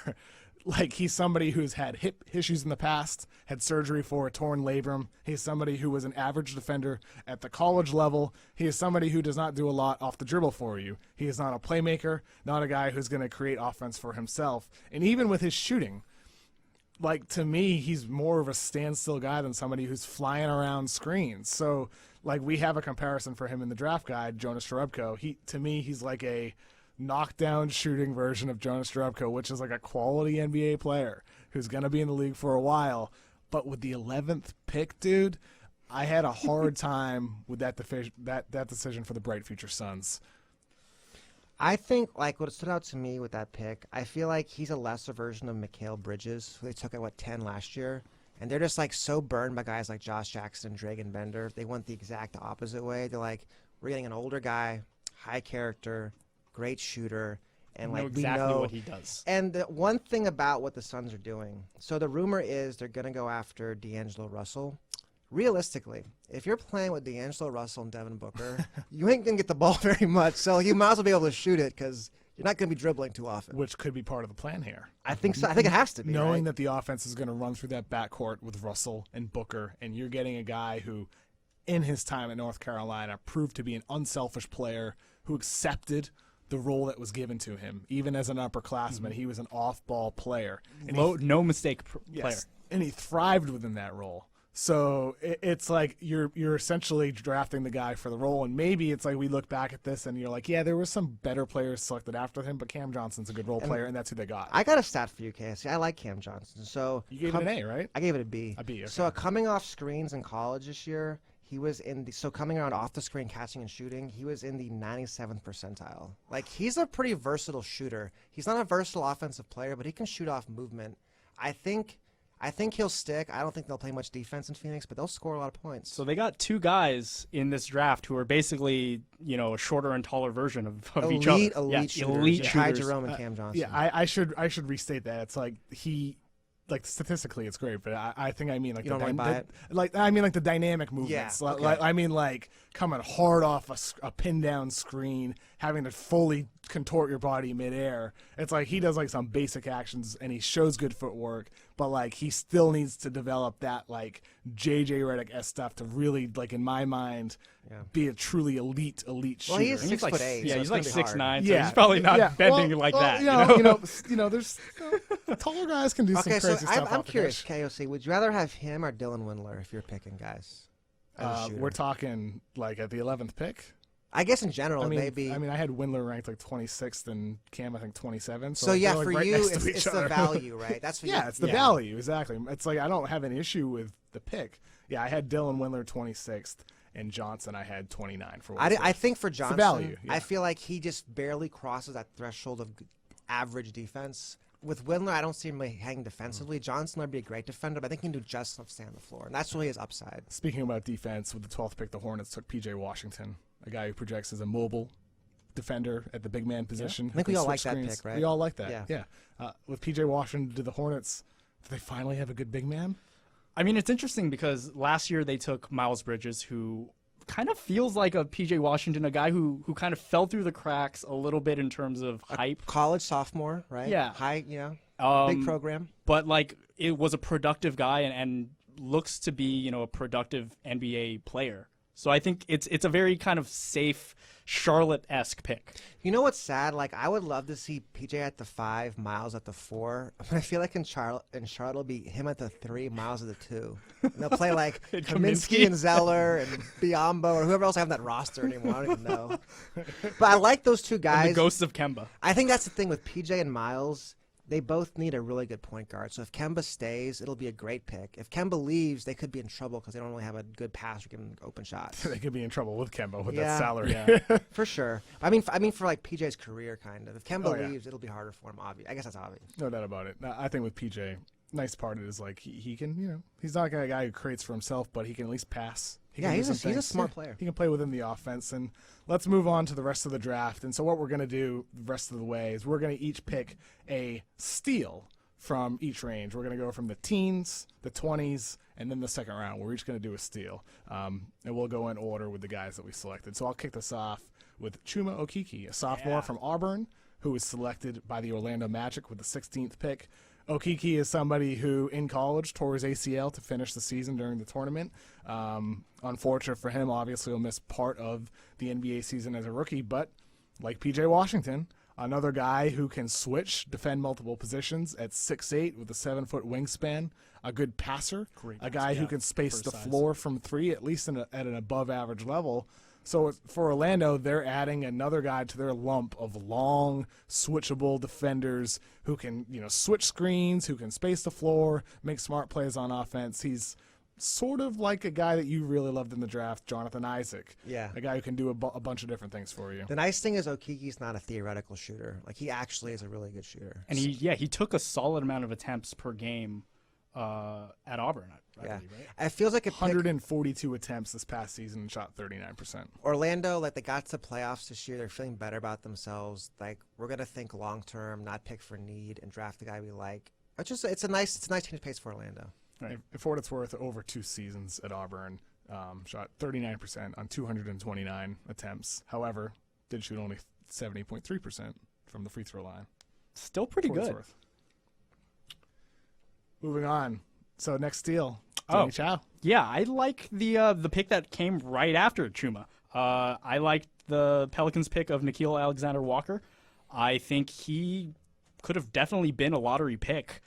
like he's somebody who's had hip issues in the past, had surgery for a torn labrum. He's somebody who was an average defender at the college level. He is somebody who does not do a lot off the dribble for you. He is not a playmaker, not a guy who's going to create offense for himself. And even with his shooting, like to me, he's more of a standstill guy than somebody who's flying around screens. So like we have a comparison for him in the draft guide, Jonas Jerebko. To me, he's like a knockdown shooting version of Jonas Jerebko, which is like a quality NBA player who's going to be in the league for a while. But with the 11th pick, dude, I had a hard time with that decision for the bright future Suns. I think like what stood out to me with that pick, I feel like he's a lesser version of Mikal Bridges, who they took at 10 last year. And they're just like so burned by guys like Josh Jackson, Dragan Bender. They went the exact opposite way. They're like, we're getting an older guy, high character, great shooter, and like exactly we know what he does. And the one thing about what the Suns are doing, so the rumor is they're going to go after D'Angelo Russell. Realistically, if you're playing with D'Angelo Russell and Devin Booker, you ain't going to get the ball very much, so you might as well be able to shoot it because you're not going to be dribbling too often. Which could be part of the plan here. I think so. I think it has to be. Knowing right? that the offense is going to run through that backcourt with Russell and Booker, and you're getting a guy who, in his time at North Carolina, proved to be an unselfish player who accepted the role that was given to him. Even as an upperclassman, he was an off-ball player. And No mistake player. yes, and he thrived within that role. So it's like you're essentially drafting the guy for the role, and maybe it's like we look back at this and you're like, yeah, there were some better players selected after him, but Cam Johnson's a good role player, and that's who they got. I got a stat for you, KSC. I like Cam Johnson. So You gave it an A, right? I gave it a B. A B, okay. So coming off screens in college this year, he was coming around off the screen, catching and shooting, he was in the 97th percentile. Like, he's a pretty versatile shooter. He's not a versatile offensive player, but he can shoot off movement. I think he'll stick. I don't think they'll play much defense in Phoenix, but they'll score a lot of points. So they got two guys in this draft who are basically, a shorter and taller version of each other. Elite shooters. Elite Ty shooters. Jerome and Cam Johnson. Yeah, I should restate that. It's like statistically it's great, but I think I mean like You don't really buy it? the dynamic movements. Yeah, okay. I mean like coming hard off a pin down screen, having to fully contort your body midair. It's like he does like some basic actions and he shows good footwork, but like he still needs to develop that like JJ Redick-esque stuff to really, like, in my mind, be a truly elite shooter. Well, he is And he's 6'8". Yeah, so he's it's like gonna be 6'9", hard. so he's probably not bending like that. There's taller guys can do some Okay, so crazy stuff. I'm off the curious, catch. KOC, would you rather have him or Dylan Windler if you're picking guys? as a shooter? We're talking like at the 11th pick. I guess in general, I mean, maybe. I had Windler ranked like 26th and Cam I think 27th. So like, yeah, they're, like, for right you, next to it's each the other. value, right? That's what Yeah, it's the value, exactly. It's like I don't have an issue with the pick. Yeah, I had Dylan Windler 26th and Johnson I had 29 for. I think for Johnson, value, yeah. I feel like he just barely crosses that threshold of average defense. With Windler, I don't see him really hanging defensively. Johnson would be a great defender, but I think he can do just enough to stay on the floor, and that's really his upside. Speaking about defense, with the 12th pick, the Hornets took P.J. Washington, a guy who projects as a mobile defender at the big man position. I think we all like that pick, right? We all like that. Yeah. With P.J. Washington to the Hornets, do they finally have a good big man? I mean, it's interesting because last year they took Miles Bridges, who kind of feels like a PJ Washington, a guy who kind of fell through the cracks a little bit in terms of hype. College sophomore, right? Yeah. High, big program. But like it was a productive guy and looks to be, a productive NBA player. So I think it's a very kind of safe Charlotte-esque pick. You know what's sad? Like, I would love to see PJ at the 5, Miles at the 4. But I feel like in Charlotte it'll be him at the 3, Miles at the 2. And they'll play like Kaminsky and Zeller and Biyombo or whoever else I have on that roster anymore. I don't even know. But I like those two guys. And the ghosts of Kemba. I think that's the thing with PJ and Miles. They both need a really good point guard. So if Kemba stays, it'll be a great pick. If Kemba leaves, they could be in trouble because they don't really have a good passer giving open shots. They could be in trouble with Kemba with Yeah. that salary. Yeah. For sure. I mean for like PJ's career, kind of. If Kemba Oh, yeah. leaves, it'll be harder for him. Obvious. I guess that's obvious. No doubt about it. I think with PJ, nice part of it is like he can, he's not a guy who creates for himself, but he can at least pass. He Yeah, can do he's some a things. smart player. He can play within the offense. And let's move on to the rest of the draft. And so what we're going to do the rest of the way is we're going to each pick a steal from each range. We're going to go from the teens, the 20s, and then the second round. We're each going to do a steal. And we'll go in order with the guys that we selected. So I'll kick this off with Chuma Okeke, a sophomore from Auburn, who was selected by the Orlando Magic with the 16th pick. Okeke is somebody who, in college, tore his ACL to finish the season during the tournament. Unfortunate for him, obviously, he'll miss part of the NBA season as a rookie, but like P.J. Washington, another guy who can switch, defend multiple positions at 6'8" with a 7-foot wingspan, a good passer, a guy who can space the floor from three, at least at an above-average level. So for Orlando, they're adding another guy to their lump of long, switchable defenders who can, switch screens, who can space the floor, make smart plays on offense. He's sort of like a guy that you really loved in the draft, Jonathan Isaac. Yeah. A guy who can do a bunch of different things for you. The nice thing is Okeke's not a theoretical shooter. Like, he actually is a really good shooter. And he took a solid amount of attempts per game at Auburn, I believe, right? It feels like a pick. 142 attempts this past season and shot 39%. Orlando, like, they got to the playoffs this year. They're feeling better about themselves. Like, we're going to think long-term, not pick for need, and draft the guy we like. It's a nice change of pace for Orlando. Right. For what it's worth, over 2 seasons at Auburn, shot 39% on 229 attempts. However, did shoot only 70.3% from the free throw line. Still pretty For what it's good. worth. Moving on. So next steal, Chau. Yeah, I like the pick that came right after Chuma. I liked the Pelicans pick of Nickeil Alexander-Walker. I think he could have definitely been a lottery pick.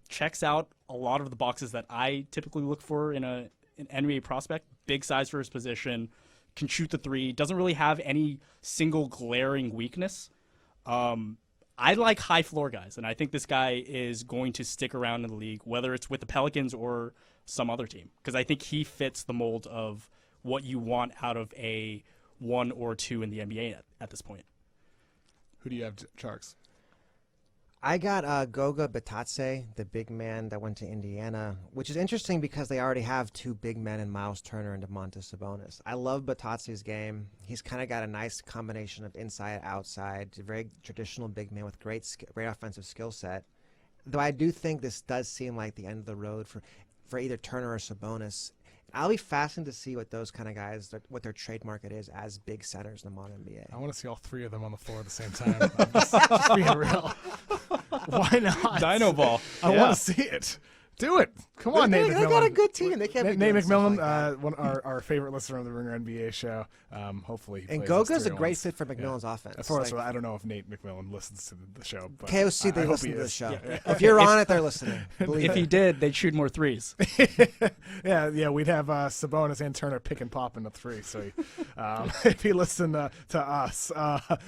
Checks out a lot of the boxes that I typically look for in an NBA prospect. Big size for his position, can shoot the three, doesn't really have any single glaring weakness. I like high floor guys, and I think this guy is going to stick around in the league, whether it's with the Pelicans or some other team, because I think he fits the mold of what you want out of a 1 or 2 in the NBA at this point. Who do you have, Tjarks? I got Goga Bitadze, the big man that went to Indiana, which is interesting because they already have 2 big men in Miles Turner and Domantas Sabonis. I love Bitadze's game. He's kind of got a nice combination of inside, outside, a very traditional big man with great offensive skill set. Though I do think this does seem like the end of the road for either Turner or Sabonis. I'll be fascinated to see what those kind of guys, what their trade market is as big centers in the modern NBA. I want to see all 3 of them on the floor at the same time. I'm just being real. Why not? Dino ball. I want to see it. Do it. Come on, Nate McMillan. They got a good team. They can't be Nate doing stuff McMillan, like that. our favorite listener of the Ringer NBA show. Hopefully, he And plays Goga's his a great 3-on-1s. fit for McMillan's offense. As far as I don't know if Nate McMillan listens to the show. But KOC, they I hope listen he to the is. show. Yeah. If you're on it, they're listening. Believe If it. he did, they'd shoot more threes. yeah, we'd have Sabonis and Turner pick and pop in the 3. So if he listened to us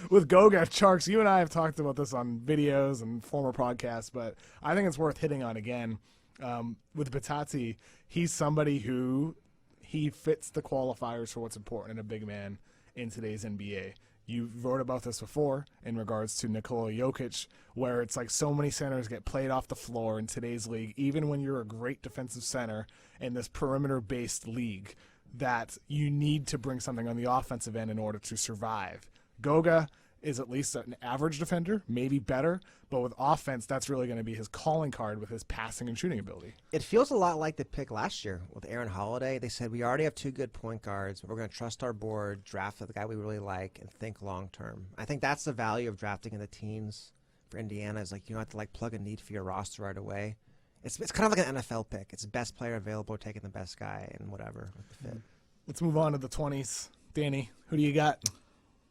with Goga, Tjarks, you and I have talked about this on videos and former podcasts, but I think it's worth hitting on again. With Bitadze, he's somebody who he fits the qualifiers for what's important in a big man in today's NBA. You wrote about this before in regards to Nikola Jokic, where it's like so many centers get played off the floor in today's league, even when you're a great defensive center in this perimeter-based league, that you need to bring something on the offensive end in order to survive. Goga is at least an average defender, maybe better, but with offense, that's really going to be his calling card with his passing and shooting ability. It feels a lot like the pick last year with Aaron Holiday. They said, we already have 2 good point guards. We're going to trust our board, draft the guy we really like, and think long-term. I think that's the value of drafting in the teens for Indiana is like you don't have to like plug a need for your roster right away. It's kind of like an NFL pick. It's the best player available, taking the best guy and whatever with the fit. Let's move on to the 20s. Danny, who do you got?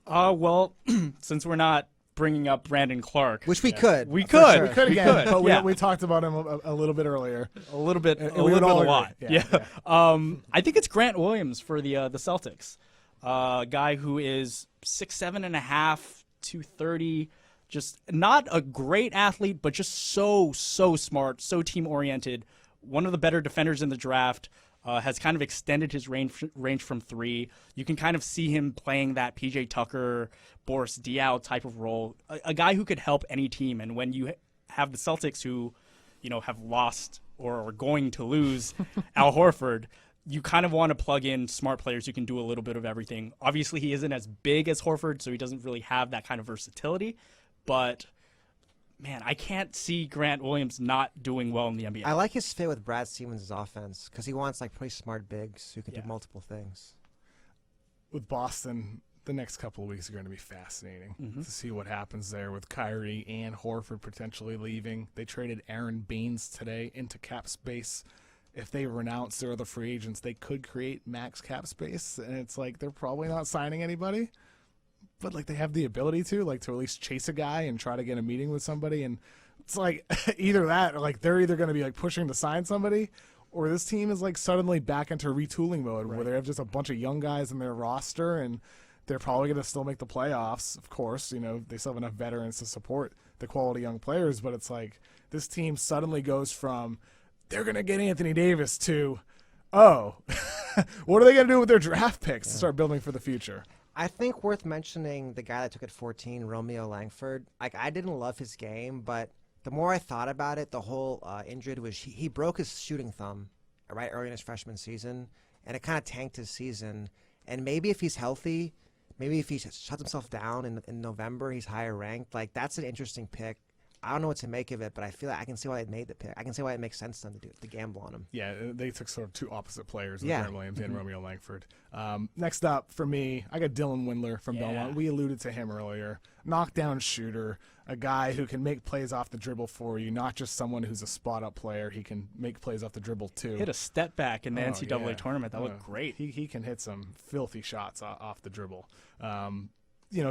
Well, since we're not bringing up Brandon Clark, Which we could. we for could. sure. We could again, but yeah. we talked about him a little bit earlier. a little bit, And a we would little bit, all a lot. agree. Yeah, I think it's Grant Williams for the Celtics. Guy who is 6'7.5", 230, just not a great athlete, but just so smart, so team oriented. One of the better defenders in the draft. Has kind of extended his range from 3. You can kind of see him playing that PJ Tucker, Boris Diaw type of role. A guy who could help any team. And when you have the Celtics who, have lost or are going to lose Al Horford, you kind of want to plug in smart players who can do a little bit of everything. Obviously, he isn't as big as Horford, so he doesn't really have that kind of versatility. But man, I can't see Grant Williams not doing well in the NBA. I like his fit with Brad Stevens' offense because he wants like pretty smart bigs who can do multiple things. With Boston, the next couple of weeks are going to be fascinating to see what happens there with Kyrie and Horford potentially leaving. They traded Aaron Baines today into cap space. If they renounce their other free agents, they could create max cap space, and it's like they're probably not signing anybody. But like they have the ability to at least chase a guy and try to get a meeting with somebody, and it's like either that or like they're either going to be like pushing to sign somebody, or this team is like suddenly back into retooling mode where they have just a bunch of young guys in their roster and they're probably going to still make the playoffs. Of course, they still have enough veterans to support the quality young players, but it's like this team suddenly goes from they're going to get Anthony Davis to what are they going to do with their draft picks to start building for the future? I think worth mentioning the guy that took at 14, Romeo Langford. Like I didn't love his game, but the more I thought about it, the whole injury was he broke his shooting thumb right early in his freshman season, and it kind of tanked his season. And maybe if he's healthy, maybe if he shuts himself down in November, he's higher ranked. Like that's an interesting pick. I don't know what to make of it, but I feel like I can see why they made the pick. I can see why it makes sense to them to gamble on him. Yeah, they took sort of two opposite players, Yeah. Grant Williams and Romeo Langford. Next up for me, I got Dylan Windler from Belmont. We alluded to him earlier. Knockdown shooter, a guy who can make plays off the dribble for you, not just someone who's a spot-up player. He can make plays off the dribble too. Hit a step back in the NCAA yeah. tournament. That looked great. He can hit some filthy shots off the dribble.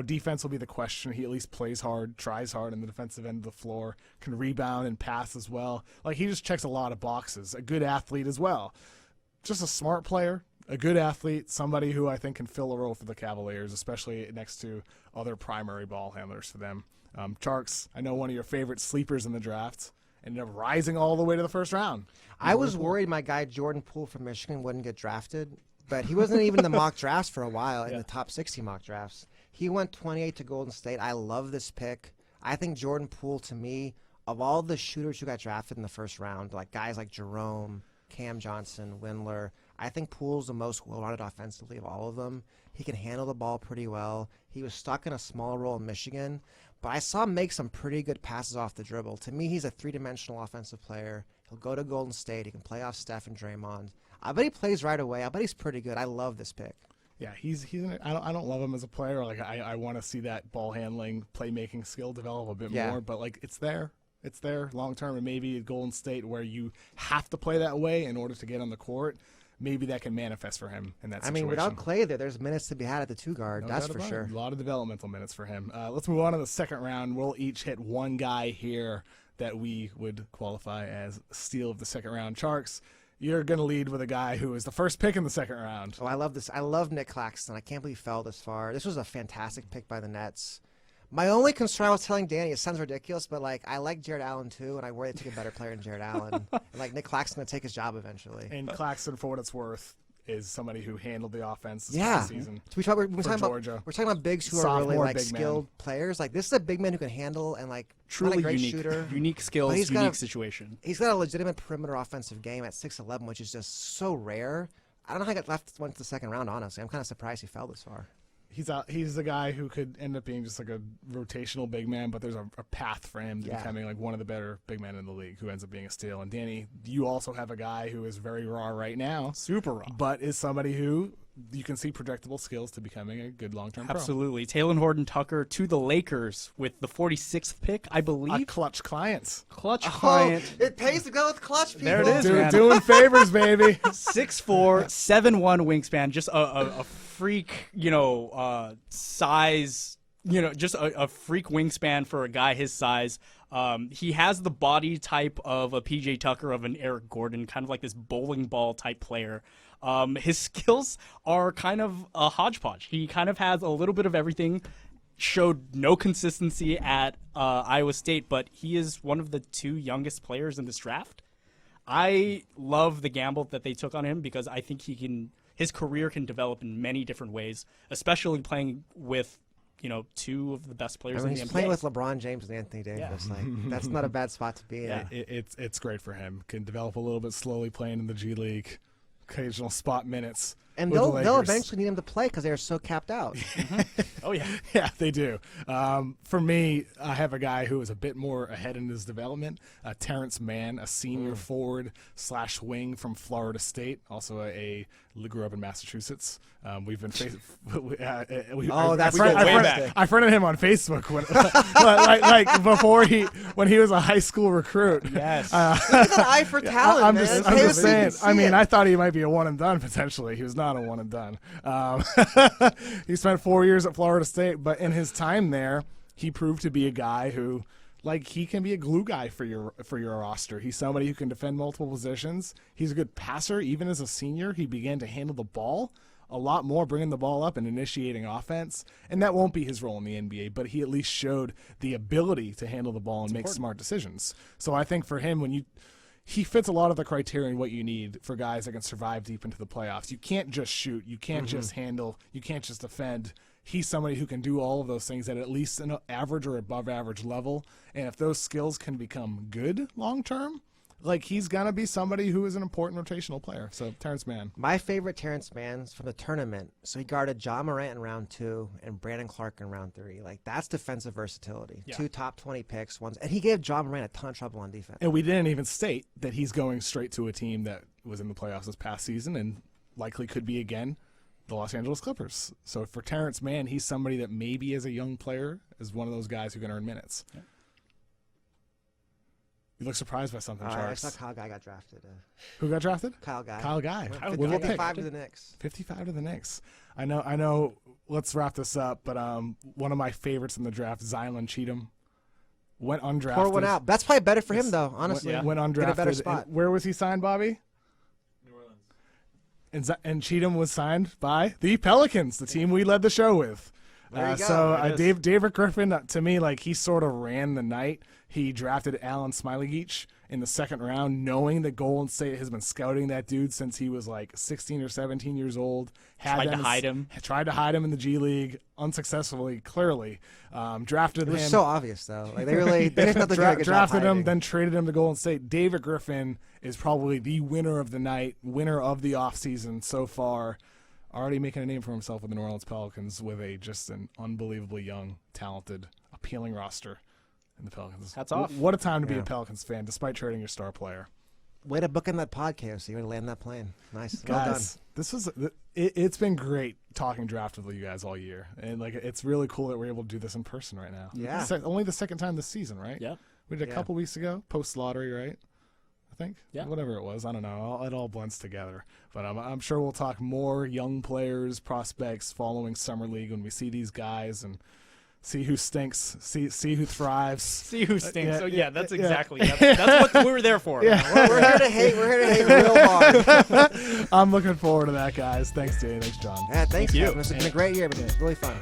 Defense will be the question. He at least plays hard, tries hard on the defensive end of the floor, can rebound and pass as well. Like, he just checks a lot of boxes. A good athlete as well. Just a smart player, a good athlete, somebody who I think can fill a role for the Cavaliers, especially next to other primary ball handlers for them. Tjarks, I know one of your favorite sleepers in the draft, ended up rising all the way to the first round. I was worried my guy Jordan Poole from Michigan wouldn't get drafted, but he wasn't even in the mock drafts for a while, in the top 60 mock drafts. He went 28 to Golden State. I love this pick. I think Jordan Poole, to me, of all the shooters who got drafted in the first round, like guys like Jerome, Cam Johnson, Windler, I think Poole's the most well-rounded offensively of all of them. He can handle the ball pretty well. He was stuck in a small role in Michigan, but I saw him make some pretty good passes off the dribble. To me, he's a three-dimensional offensive player. He'll go to Golden State. He can play off Steph and Draymond. I bet he plays right away. I bet he's pretty good. I love this pick. Yeah, I don't love him as a player. Like, I want to see that ball handling, playmaking skill develop a bit more. But like, it's there long term, and maybe at Golden State where you have to play that way in order to get on the court. Maybe that can manifest for him in that situation. I mean, without Clay there's minutes to be had at the two guard. That's for sure. A lot of developmental minutes for him. Let's move on to the second round. We'll each hit one guy here that we would qualify as steal of the second round. Tjarks, you're going to lead with a guy who was the first pick in the second round. Oh, I love this. I love Nick Claxton. I can't believe he fell this far. This was a fantastic pick by the Nets. My only concern, I was telling Danny, it sounds ridiculous, but like I like Jared Allen too, and I worry they take a better player than Jared Allen. And like Nick Claxton to take his job eventually. And Claxton, for what it's worth, is somebody who handled the offense this past season. So we're talking about bigs who are really like skilled players. Like, this is a big man who can handle and like truly not a great unique, shooter, unique skills, unique situation. He's got a legitimate perimeter offensive game at 6'11", which is just so rare. I don't know how he went to the second round. Honestly, I'm kind of surprised he fell this far. He's a guy who could end up being just like a rotational big man, but there's a path for him to becoming like one of the better big men in the league who ends up being a steal. And Danny, you also have a guy who is very raw right now. Super raw. But is somebody who you can see projectable skills to becoming a good long-term pro. Absolutely. Taylor Horton-Tucker to the Lakers with the 46th pick, I believe. A clutch client. Client. It pays to go with clutch people. There it is, man. Doing favors, baby. 6'4", 7'1" wingspan, just a freak, size, just a freak wingspan for a guy his size. He has the body type of a PJ Tucker, of an Eric Gordon, kind of like this bowling ball type player. His skills are kind of a hodgepodge. He kind of has a little bit of everything. Showed no consistency at Iowa State, but he is one of the two youngest players in this draft. I love the gamble that they took on him because I think his career can develop in many different ways, especially playing with two of the best players in the NBA. He's playing with LeBron James and Anthony Davis. Yeah. Like, that's not a bad spot to be in. Yeah, it's great for him. Can develop a little bit slowly playing in the G League, occasional spot minutes. And they'll eventually need him to play because they're so capped out. Oh, yeah. Yeah, they do. For me, I have a guy who is a bit more ahead in his development, Terrence Mann, a senior forward / wing from Florida State, also grew up in Massachusetts. We've been I friended him on Facebook when he was a high school recruit. Yes. Look at that eye for talent, I'm man. just saying. I mean, I thought he might be a one and done potentially. He was not a one and done. He spent 4 years at Florida State, but in his time there, he proved to be a guy who, he can be a glue guy for your roster. He's somebody who can defend multiple positions. He's a good passer. Even as a senior, he began to handle the ball a lot more, bringing the ball up and initiating offense. And that won't be his role in the NBA, but he at least showed the ability to handle the ball and make smart decisions. So I think for him, he fits a lot of the criteria and what you need for guys that can survive deep into the playoffs. You can't just shoot. You can't just handle. You can't just defend. He's somebody who can do all of those things at least an average or above average level. And if those skills can become good long term, like he's gonna be somebody who is an important rotational player. So Terrence Mann. My favorite Terrence Mann's from the tournament. So he guarded Ja Morant in round 2 and Brandon Clark in round 3. Like that's defensive versatility. Yeah. 2 top 20 picks. And he gave Ja Morant a ton of trouble on defense. And we didn't even state that he's going straight to a team that was in the playoffs this past season and likely could be again the Los Angeles Clippers. So for Terrence Mann, he's somebody that maybe as a young player is one of those guys who can earn minutes. Yeah. You look surprised by something, Tjarks. I saw Kyle Guy got drafted. Who got drafted? Kyle Guy. Kyle Guy. With 55 to the Knicks. 55 to the Knicks. I know. Let's wrap this up. But one of my favorites in the draft, Zion Cheatham, went undrafted. Pour one out. That's probably better for him, though, honestly. Went undrafted. Get a better spot. And where was he signed, Bobby? New Orleans. And Cheatham was signed by the Pelicans, the team we led the show with. There you go. So David Griffin, to me, like he sort of ran the night. He drafted Alan Smileygeach in the second round, knowing that Golden State has been scouting that dude since he was like 16 or 17 years old. Tried to hide him in the G League unsuccessfully, clearly. Drafted him. It was so obvious, though. Like they did nothing good drafted him, then traded him to Golden State. David Griffin is probably the winner of the night, winner of the offseason so far. Already making a name for himself with the New Orleans Pelicans with just an unbelievably young, talented, appealing roster in the Pelicans. Hats off. What a time to be a Pelicans fan, despite trading your star player. Way to book in that podcast. So you're going to land that plane. Nice. Guys, it's been great talking draft with you guys all year. And like it's really cool that we're able to do this in person right now. Yeah. Only the second time this season, right? Yeah. We did a couple weeks ago, post-lottery, right? I think. Yeah. Whatever it was. I don't know. It all blends together. But I'm sure we'll talk more young players, prospects following Summer League when we see these guys and see who stinks, see who thrives. See who stinks. That's exactly. That's what we were there for. Yeah. We're here to hate. We're here to hate real hard. I'm looking forward to that, guys. Thanks, Danny. Thanks, John. Yeah, thanks, Thank you. Kevin. It's been a great year. It's been really fun.